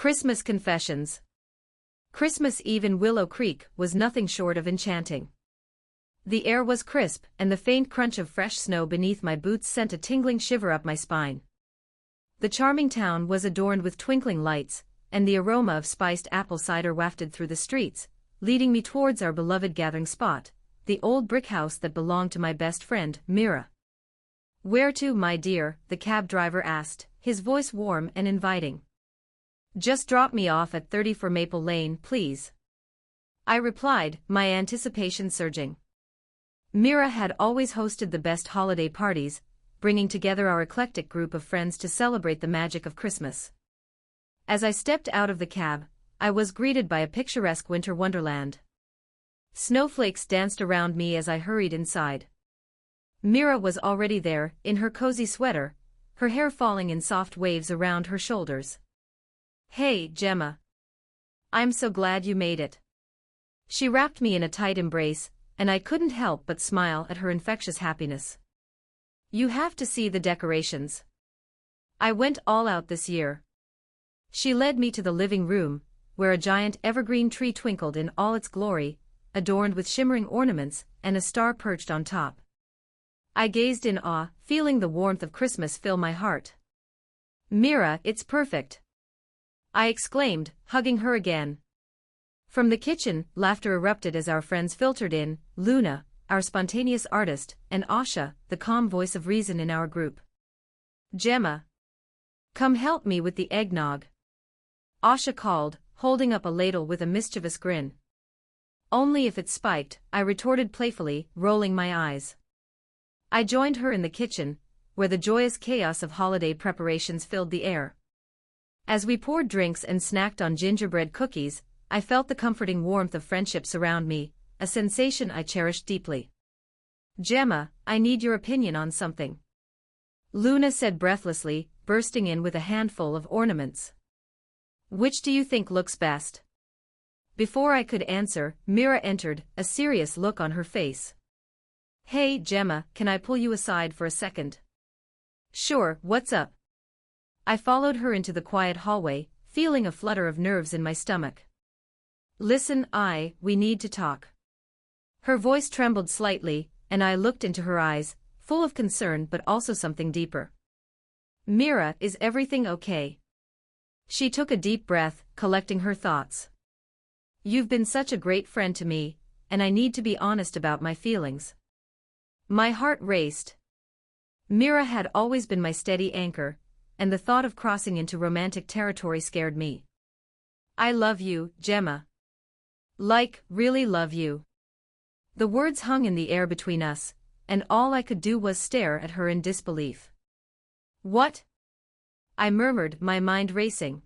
Christmas Confessions. Christmas Eve in Willow Creek was nothing short of enchanting. The air was crisp, and the faint crunch of fresh snow beneath my boots sent a tingling shiver up my spine. The charming town was adorned with twinkling lights, and the aroma of spiced apple cider wafted through the streets, leading me towards our beloved gathering spot, the old brick house that belonged to my best friend, Mira. "Where to, my dear?" the cab driver asked, his voice warm and inviting. "Just drop me off at 34 Maple Lane, please," I replied, my anticipation surging. Mira had always hosted the best holiday parties, bringing together our eclectic group of friends to celebrate the magic of Christmas. As I stepped out of the cab, I was greeted by a picturesque winter wonderland. Snowflakes danced around me as I hurried inside. Mira was already there, in her cozy sweater, her hair falling in soft waves around her shoulders. "Hey, Gemma. I'm so glad you made it." She wrapped me in a tight embrace, and I couldn't help but smile at her infectious happiness. "You have to see the decorations. I went all out this year." She led me to the living room, where a giant evergreen tree twinkled in all its glory, adorned with shimmering ornaments and a star perched on top. I gazed in awe, feeling the warmth of Christmas fill my heart. "Mira, it's perfect," I exclaimed, hugging her again. From the kitchen, laughter erupted as our friends filtered in, Luna, our spontaneous artist, and Asha, the calm voice of reason in our group. "Gemma, come help me with the eggnog," Asha called, holding up a ladle with a mischievous grin. "Only if it's spiked," I retorted playfully, rolling my eyes. I joined her in the kitchen, where the joyous chaos of holiday preparations filled the air. As we poured drinks and snacked on gingerbread cookies, I felt the comforting warmth of friendship surround me, a sensation I cherished deeply. "Gemma, I need your opinion on something," Luna said breathlessly, bursting in with a handful of ornaments. "Which do you think looks best?" Before I could answer, Mira entered, a serious look on her face. "Hey, Gemma, can I pull you aside for a second?" "Sure, what's up?" I followed her into the quiet hallway, feeling a flutter of nerves in my stomach. "Listen, we need to talk." Her voice trembled slightly, and I looked into her eyes, full of concern but also something deeper. "Mira, is everything okay?" She took a deep breath, collecting her thoughts. "You've been such a great friend to me, and I need to be honest about my feelings." My heart raced. Mira had always been my steady anchor, and the thought of crossing into romantic territory scared me. "I love you, Gemma. Like, really love you." The words hung in the air between us, and all I could do was stare at her in disbelief. "What?" I murmured, my mind racing.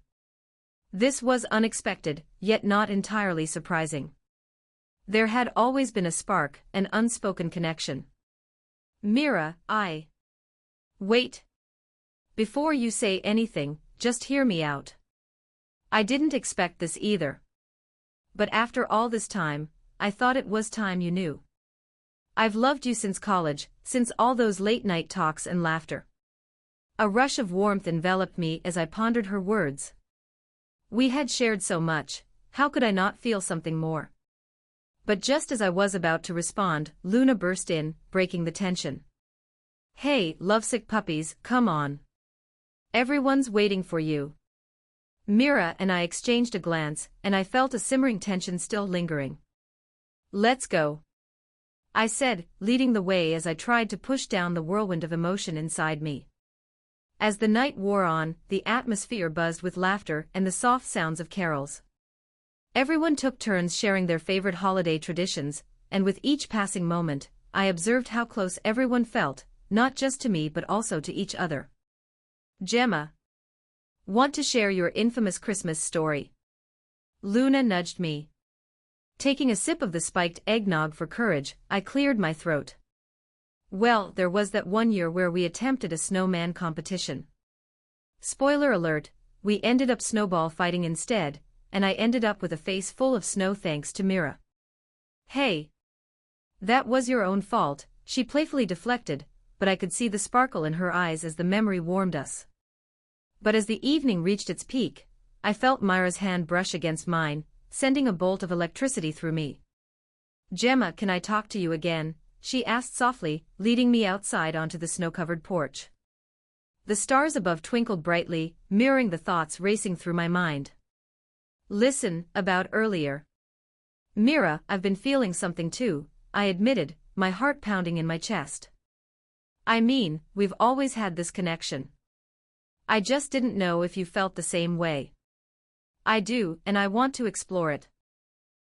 This was unexpected, yet not entirely surprising. There had always been a spark, an unspoken connection. "Mira, Wait. Before you say anything, just hear me out. I didn't expect this either. But after all this time, I thought it was time you knew. I've loved you since college, since all those late-night talks and laughter." A rush of warmth enveloped me as I pondered her words. We had shared so much, how could I not feel something more? But just as I was about to respond, Luna burst in, breaking the tension. "Hey, lovesick puppies, come on. Everyone's waiting for you." Mira and I exchanged a glance, and I felt a simmering tension still lingering. "Let's go," I said, leading the way as I tried to push down the whirlwind of emotion inside me. As the night wore on, the atmosphere buzzed with laughter and the soft sounds of carols. Everyone took turns sharing their favorite holiday traditions, and with each passing moment, I observed how close everyone felt, not just to me but also to each other. "Gemma, want to share your infamous Christmas story?" Luna nudged me. Taking a sip of the spiked eggnog for courage, I cleared my throat. "Well, there was that one year where we attempted a snowman competition. Spoiler alert, we ended up snowball fighting instead, and I ended up with a face full of snow thanks to Mira." "Hey. That was your own fault," she playfully deflected, but I could see the sparkle in her eyes as the memory warmed us. But as the evening reached its peak, I felt Myra's hand brush against mine, sending a bolt of electricity through me. "Gemma, can I talk to you again?" she asked softly, leading me outside onto the snow-covered porch. The stars above twinkled brightly, mirroring the thoughts racing through my mind. "Listen, about earlier." "Mira, I've been feeling something too," I admitted, my heart pounding in my chest. "I mean, we've always had this connection. I just didn't know if you felt the same way." "I do, and I want to explore it.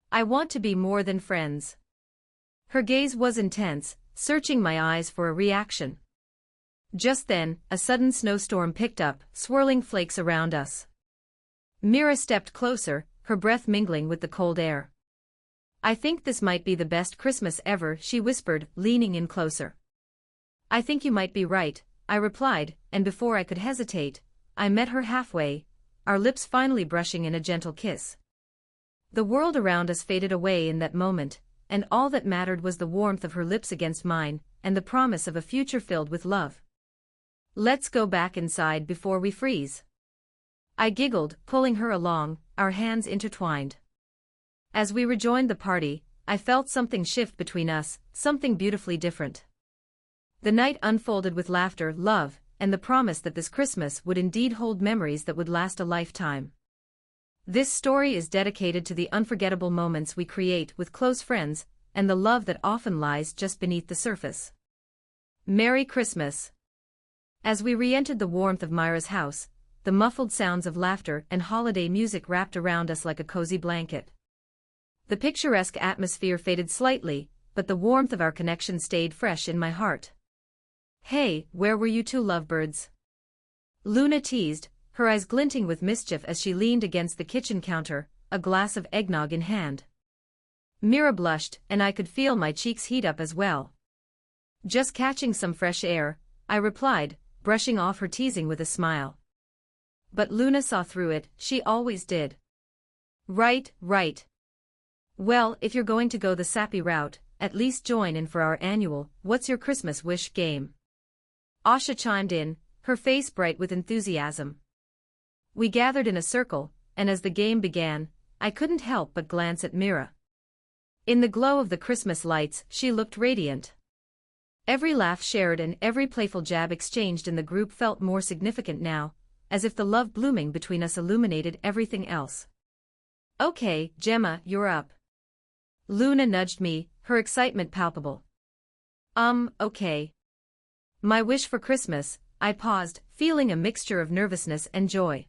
I want to be more than friends." Her gaze was intense, searching my eyes for a reaction. Just then, a sudden snowstorm picked up, swirling flakes around us. Mira stepped closer, her breath mingling with the cold air. "I think this might be the best Christmas ever," she whispered, leaning in closer. "I think you might be right," I replied, and before I could hesitate, I met her halfway, our lips finally brushing in a gentle kiss. The world around us faded away in that moment, and all that mattered was the warmth of her lips against mine, and the promise of a future filled with love. "Let's go back inside before we freeze," I giggled, pulling her along, our hands intertwined. As we rejoined the party, I felt something shift between us, something beautifully different. The night unfolded with laughter, love, and the promise that this Christmas would indeed hold memories that would last a lifetime. This story is dedicated to the unforgettable moments we create with close friends, and the love that often lies just beneath the surface. Merry Christmas! As we re-entered the warmth of Myra's house, the muffled sounds of laughter and holiday music wrapped around us like a cozy blanket. The picturesque atmosphere faded slightly, but the warmth of our connection stayed fresh in my heart. "Hey, where were you two lovebirds?" Luna teased, her eyes glinting with mischief as she leaned against the kitchen counter, a glass of eggnog in hand. Mira blushed, and I could feel my cheeks heat up as well. "Just catching some fresh air," I replied, brushing off her teasing with a smile. But Luna saw through it, she always did. Right. "Well, if you're going to go the sappy route, at least join in for our annual What's Your Christmas Wish game." Asha chimed in, her face bright with enthusiasm. We gathered in a circle, and as the game began, I couldn't help but glance at Mira. In the glow of the Christmas lights, she looked radiant. Every laugh shared and every playful jab exchanged in the group felt more significant now, as if the love blooming between us illuminated everything else. "Okay, Gemma, you're up." Luna nudged me, her excitement palpable. Okay. My wish for Christmas," I paused, feeling a mixture of nervousness and joy.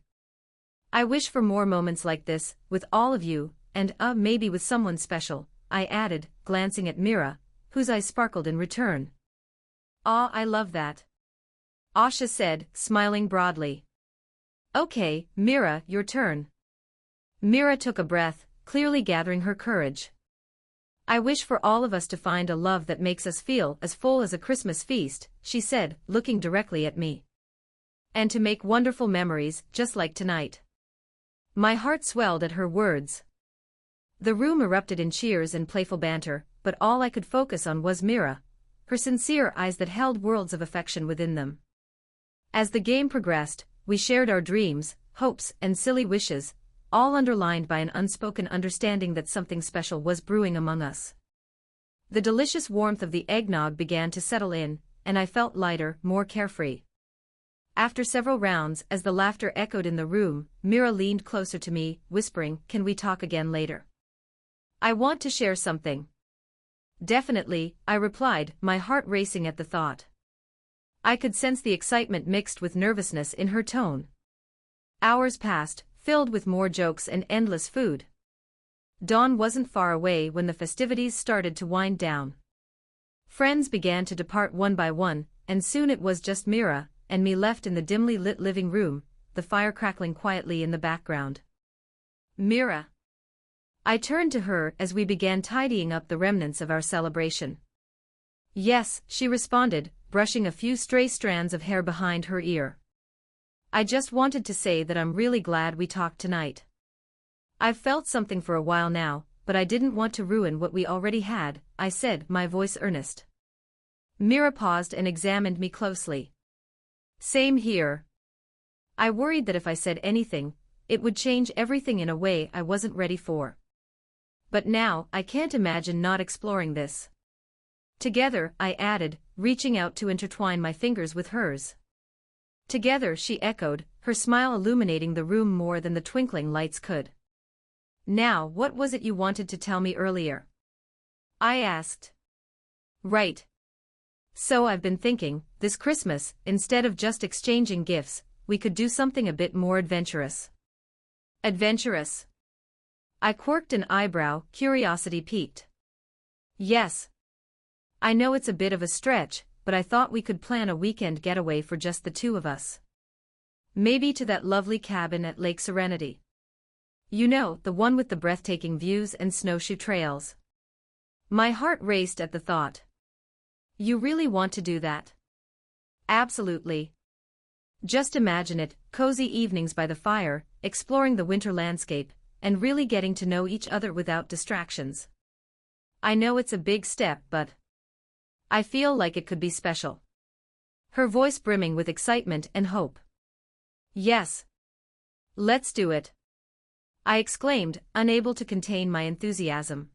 "I wish for more moments like this, with all of you, and maybe with someone special," I added, glancing at Mira, whose eyes sparkled in return. I love that," Asha said, smiling broadly. "Okay, Mira, your turn." Mira took a breath, clearly gathering her courage. "I wish for all of us to find a love that makes us feel as full as a Christmas feast," she said, looking directly at me. "And to make wonderful memories, just like tonight." My heart swelled at her words. The room erupted in cheers and playful banter, but all I could focus on was Mira, her sincere eyes that held worlds of affection within them. As the game progressed, we shared our dreams, hopes, and silly wishes, all underlined by an unspoken understanding that something special was brewing among us. The delicious warmth of the eggnog began to settle in, and I felt lighter, more carefree. After several rounds, as the laughter echoed in the room, Mira leaned closer to me, whispering, "Can we talk again later? I want to share something." "Definitely," I replied, my heart racing at the thought. I could sense the excitement mixed with nervousness in her tone. Hours passed, filled with more jokes and endless food. Dawn wasn't far away when the festivities started to wind down. Friends began to depart one by one, and soon it was just Mira and me left in the dimly lit living room, the fire crackling quietly in the background. "Mira." I turned to her as we began tidying up the remnants of our celebration. "Yes," she responded, brushing a few stray strands of hair behind her ear. "I just wanted to say that I'm really glad we talked tonight. I've felt something for a while now, but I didn't want to ruin what we already had," I said, my voice earnest. Mira paused and examined me closely. "Same here. I worried that if I said anything, it would change everything in a way I wasn't ready for. But now, I can't imagine not exploring this. Together, I added, reaching out to intertwine my fingers with hers. Together, she echoed, her smile illuminating the room more than the twinkling lights could. Now, what was it you wanted to tell me earlier? I asked. Right. So I've been thinking, this Christmas, instead of just exchanging gifts, we could do something a bit more adventurous. Adventurous? I quirked an eyebrow, curiosity piqued. Yes. I know it's a bit of a stretch, but I thought we could plan a weekend getaway for just the two of us. Maybe to that lovely cabin at Lake Serenity. You know, the one with the breathtaking views and snowshoe trails. My heart raced at the thought. You really want to do that? Absolutely. Just imagine it, cozy evenings by the fire, exploring the winter landscape, and really getting to know each other without distractions. I know it's a big step, but I feel like it could be special. Her voice brimming with excitement and hope. Yes. Let's do it. I exclaimed, unable to contain my enthusiasm.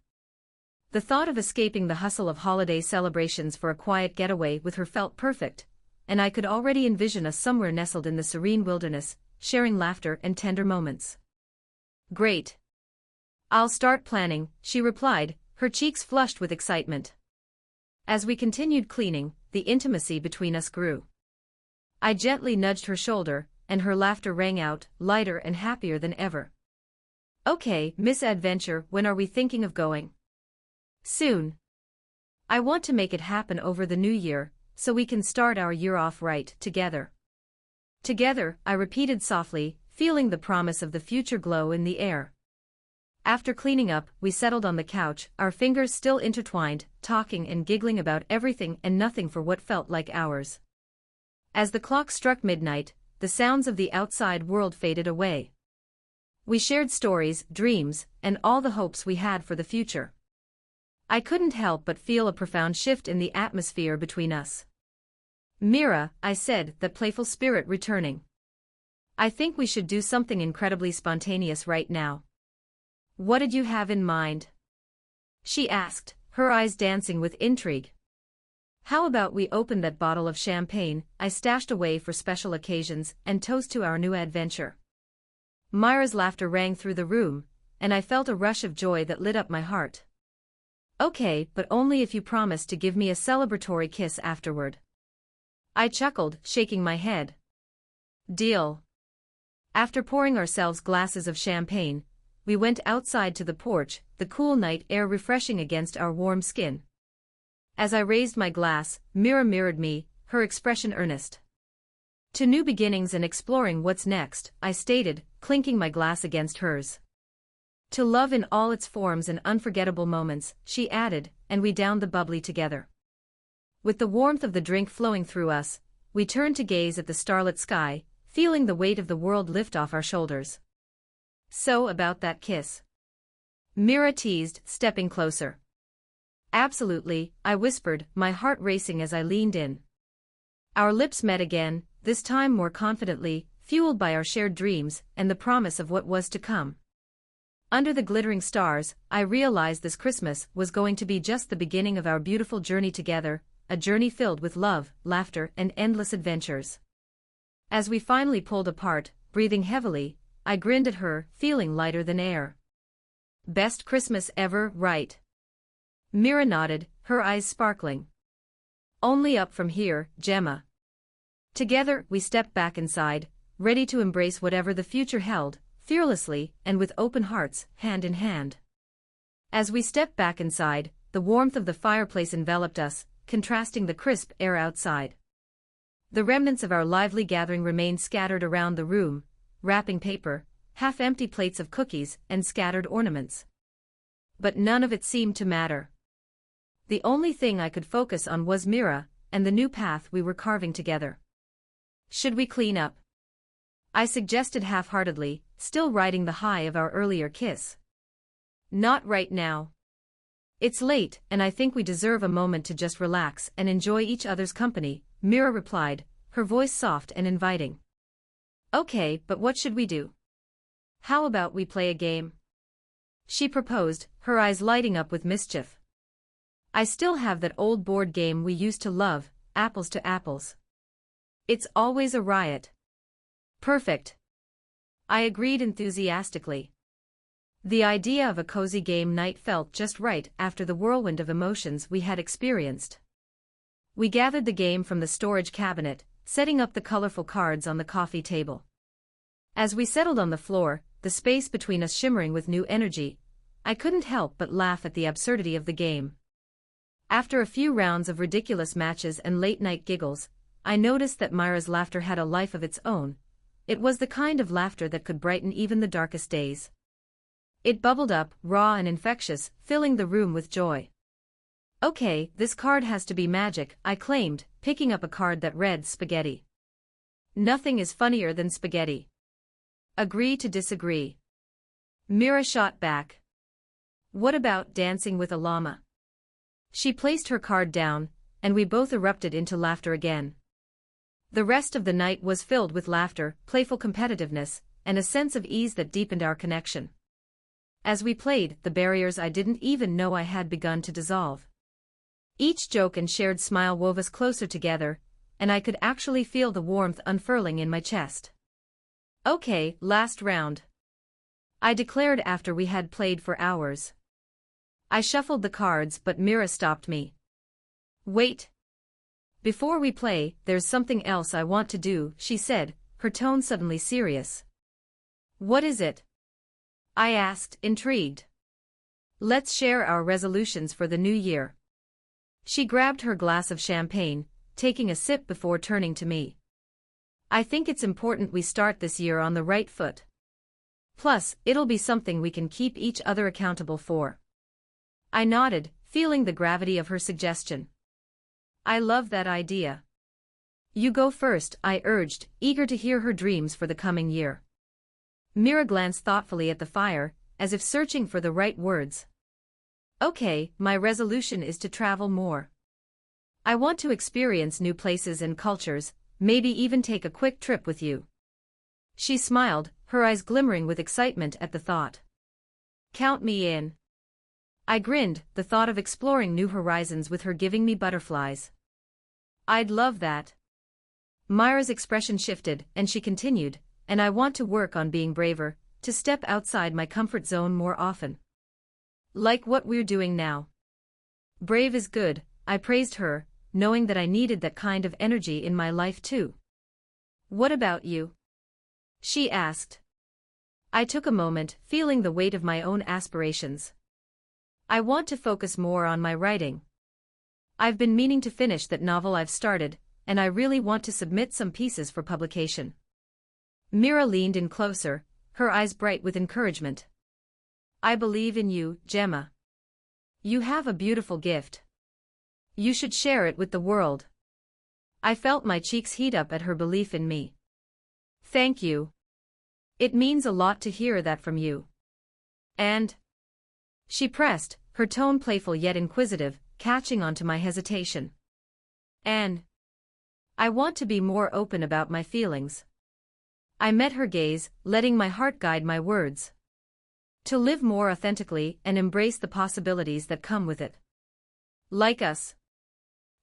The thought of escaping the hustle of holiday celebrations for a quiet getaway with her felt perfect, and I could already envision us somewhere nestled in the serene wilderness, sharing laughter and tender moments. Great. I'll start planning, she replied, her cheeks flushed with excitement. As we continued cleaning, the intimacy between us grew. I gently nudged her shoulder, and her laughter rang out, lighter and happier than ever. Okay, Miss Adventure, when are we thinking of going? Soon. I want to make it happen over the new year, so we can start our year off right, together. Together, I repeated softly, feeling the promise of the future glow in the air. After cleaning up, we settled on the couch, our fingers still intertwined, talking and giggling about everything and nothing for what felt like hours. As the clock struck midnight, the sounds of the outside world faded away. We shared stories, dreams, and all the hopes we had for the future. I couldn't help but feel a profound shift in the atmosphere between us. Mira, I said, that playful spirit returning. I think we should do something incredibly spontaneous right now. What did you have in mind? She asked, her eyes dancing with intrigue. How about we open that bottle of champagne I stashed away for special occasions and toast to our new adventure? Myra's laughter rang through the room, and I felt a rush of joy that lit up my heart. Okay, but only if you promise to give me a celebratory kiss afterward. I chuckled, shaking my head. Deal. After pouring ourselves glasses of champagne, we went outside to the porch, the cool night air refreshing against our warm skin. As I raised my glass, Mira mirrored me, her expression earnest. To new beginnings and exploring what's next, I stated, clinking my glass against hers. To love in all its forms and unforgettable moments, she added, and we downed the bubbly together. With the warmth of the drink flowing through us, we turned to gaze at the starlit sky, feeling the weight of the world lift off our shoulders. So about that kiss? Mira teased, stepping closer. Absolutely, I whispered, my heart racing as I leaned in. Our lips met again, this time more confidently, fueled by our shared dreams and the promise of what was to come. Under the glittering stars, I realized this Christmas was going to be just the beginning of our beautiful journey together, a journey filled with love, laughter, and endless adventures. As we finally pulled apart, breathing heavily, I grinned at her, feeling lighter than air. Best Christmas ever, right? Mira nodded, her eyes sparkling. Only up from here, Gemma. Together, we stepped back inside, ready to embrace whatever the future held, fearlessly and with open hearts, hand in hand. As we stepped back inside, the warmth of the fireplace enveloped us, contrasting the crisp air outside. The remnants of our lively gathering remained scattered around the room, wrapping paper, half-empty plates of cookies, and scattered ornaments. But none of it seemed to matter. The only thing I could focus on was Mira, and the new path we were carving together. Should we clean up? I suggested half-heartedly, still riding the high of our earlier kiss. Not right now. It's late, and I think we deserve a moment to just relax and enjoy each other's company, Mira replied, her voice soft and inviting. Okay, but what should we do? How about we play a game? She proposed, her eyes lighting up with mischief. I still have that old board game we used to love, Apples to Apples. It's always a riot. Perfect. I agreed enthusiastically. The idea of a cozy game night felt just right after the whirlwind of emotions we had experienced. We gathered the game from the storage cabinet, setting up the colorful cards on the coffee table. As we settled on the floor, the space between us shimmering with new energy, I couldn't help but laugh at the absurdity of the game. After a few rounds of ridiculous matches and late-night giggles, I noticed that Myra's laughter had a life of its own. It was the kind of laughter that could brighten even the darkest days. It bubbled up, raw and infectious, filling the room with joy. Okay, this card has to be magic, I claimed, picking up a card that read spaghetti. Nothing is funnier than spaghetti. Agree to disagree. Mira shot back. What about dancing with a llama? She placed her card down, and we both erupted into laughter again. The rest of the night was filled with laughter, playful competitiveness, and a sense of ease that deepened our connection. As we played, the barriers I didn't even know I had begun to dissolve. Each joke and shared smile wove us closer together, and I could actually feel the warmth unfurling in my chest. Okay, last round, I declared after we had played for hours. I shuffled the cards, but Mira stopped me. Wait. Before we play, there's something else I want to do, she said, her tone suddenly serious. What is it? I asked, intrigued. Let's share our resolutions for the new year. She grabbed her glass of champagne, taking a sip before turning to me. I think it's important we start this year on the right foot. Plus, it'll be something we can keep each other accountable for. I nodded, feeling the gravity of her suggestion. I love that idea. You go first, I urged, eager to hear her dreams for the coming year. Mira glanced thoughtfully at the fire, as if searching for the right words. Okay, my resolution is to travel more. I want to experience new places and cultures, maybe even take a quick trip with you. She smiled, her eyes glimmering with excitement at the thought. Count me in. I grinned, the thought of exploring new horizons with her giving me butterflies. I'd love that. Myra's expression shifted, and she continued, and I want to work on being braver, to step outside my comfort zone more often. Like what we're doing now. Brave is good, I praised her, knowing that I needed that kind of energy in my life too. What about you? She asked. I took a moment, feeling the weight of my own aspirations. I want to focus more on my writing. I've been meaning to finish that novel I've started, and I really want to submit some pieces for publication. Mira leaned in closer, her eyes bright with encouragement. I believe in you, Gemma. You have a beautiful gift. You should share it with the world. I felt my cheeks heat up at her belief in me. Thank you. It means a lot to hear that from you. And? She pressed, her tone playful yet inquisitive, catching on to my hesitation. And? I want to be more open about my feelings. I met her gaze, letting my heart guide my words. To live more authentically and embrace the possibilities that come with it. Like us?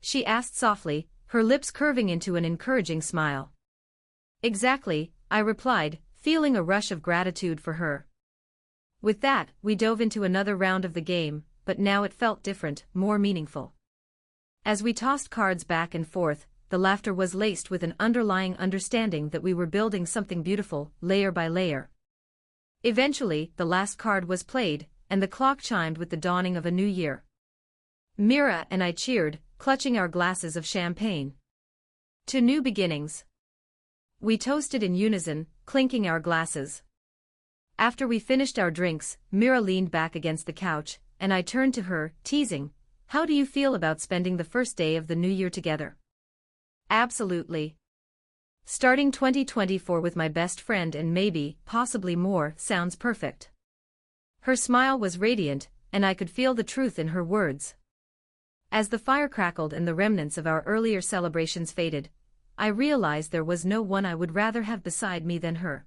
She asked softly, her lips curving into an encouraging smile. Exactly, I replied, feeling a rush of gratitude for her. With that, we dove into another round of the game, but now it felt different, more meaningful. As we tossed cards back and forth, the laughter was laced with an underlying understanding that we were building something beautiful, layer by layer. Eventually, the last card was played, and the clock chimed with the dawning of a new year. Mira and I cheered, clutching our glasses of champagne. To new beginnings. We toasted in unison, clinking our glasses. After we finished our drinks, Mira leaned back against the couch, and I turned to her, teasing, "How do you feel about spending the first day of the new year together?" Absolutely. Starting 2024 with my best friend and maybe, possibly more, sounds perfect. Her smile was radiant, and I could feel the truth in her words. As the fire crackled and the remnants of our earlier celebrations faded, I realized there was no one I would rather have beside me than her.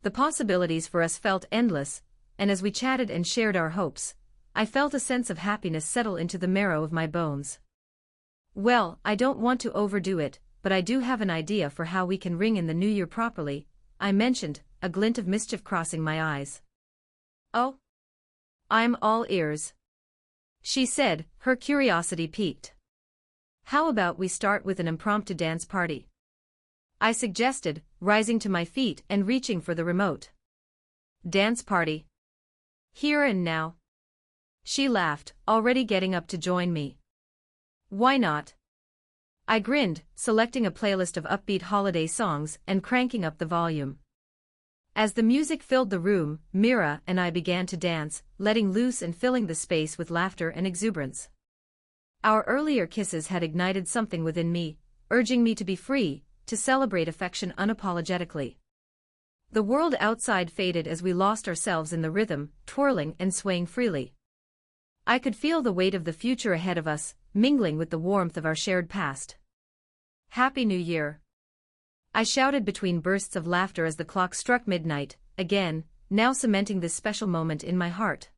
The possibilities for us felt endless, and as we chatted and shared our hopes, I felt a sense of happiness settle into the marrow of my bones. Well, I don't want to overdo it, but I do have an idea for how we can ring in the new year properly, I mentioned, a glint of mischief crossing my eyes. Oh? I'm all ears, she said, her curiosity piqued. How about we start with an impromptu dance party? I suggested, rising to my feet and reaching for the remote. Dance party? Here and now? She laughed, already getting up to join me. Why not? I grinned, selecting a playlist of upbeat holiday songs and cranking up the volume. As the music filled the room, Mira and I began to dance, letting loose and filling the space with laughter and exuberance. Our earlier kisses had ignited something within me, urging me to be free, to celebrate affection unapologetically. The world outside faded as we lost ourselves in the rhythm, twirling and swaying freely. I could feel the weight of the future ahead of us, mingling with the warmth of our shared past. Happy New Year! I shouted between bursts of laughter as the clock struck midnight, again, now cementing this special moment in my heart.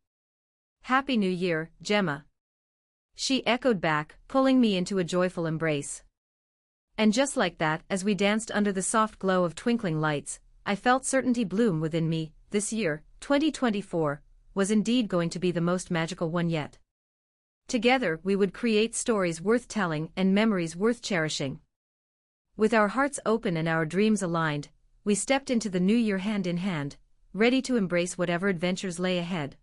Happy New Year, Gemma! She echoed back, pulling me into a joyful embrace. And just like that, as we danced under the soft glow of twinkling lights, I felt certainty bloom within me. This year, 2024, was indeed going to be the most magical one yet. Together we would create stories worth telling and memories worth cherishing. With our hearts open and our dreams aligned, we stepped into the new year hand in hand, ready to embrace whatever adventures lay ahead.